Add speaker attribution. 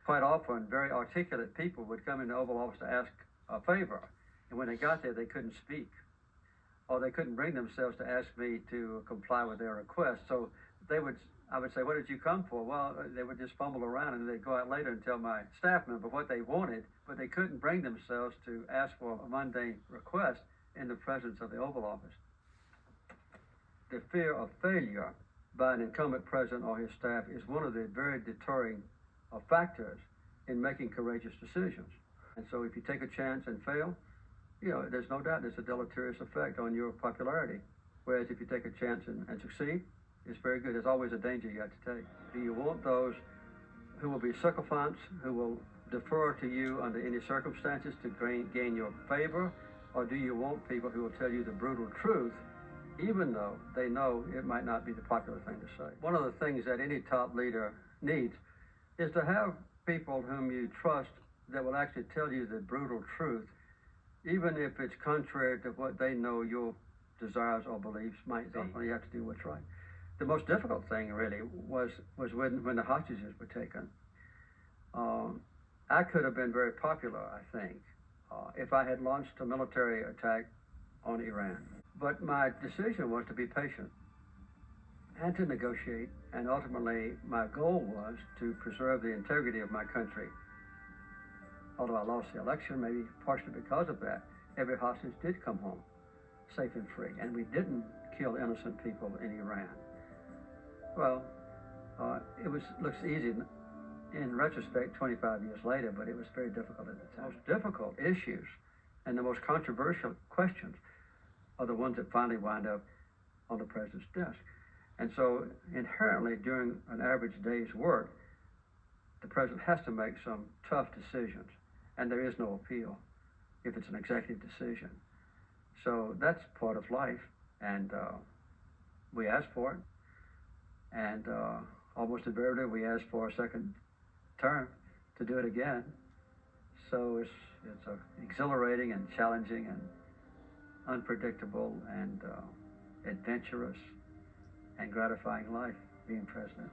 Speaker 1: Quite often, very articulate people would come in the Oval Office to ask a favor, and when they got there, they couldn't speak, or they couldn't bring themselves to ask me to comply with their request. So I would say, "What did you come for?" Well, they would just fumble around, and they'd go out later and tell my staff member what they wanted, but they couldn't bring themselves to ask for a mundane request in the presence of the Oval Office. The fear of failure by an incumbent president or his staff is one of the very deterring factors in making courageous decisions. And so if you take a chance and fail, there's no doubt there's a deleterious effect on your popularity. Whereas if you take a chance and succeed, it's very good. There's always a danger you have to take. Do you want those who will be sycophants, who will defer to you under any circumstances to gain your favor? Or do you want people who will tell you the brutal truth, even though they know it might not be the popular thing to say? One of the things that any top leader needs is to have people whom you trust that will actually tell you the brutal truth, even if it's contrary to what they know your desires or beliefs might be. You have to do what's right. The most difficult thing really was when the hostages were taken. I could have been very popular, I think, if I had launched a military attack on Iran. But my decision was to be patient and to negotiate, and ultimately my goal was to preserve the integrity of my country. Although I lost the election, maybe partially because of that, every hostage did come home safe and free, and we didn't kill innocent people in Iran. Well, looks easy in retrospect 25 years later, but it was very difficult at the time. The most difficult issues and the most controversial questions are the ones that finally wind up on the president's desk. And so inherently during an average day's work, the president has to make some tough decisions, and there is no appeal if it's an executive decision. So that's part of life, and we ask for it. And almost invariably, we ask for a second term to do it again. So it's exhilarating and challenging and unpredictable and adventurous and gratifying life being president.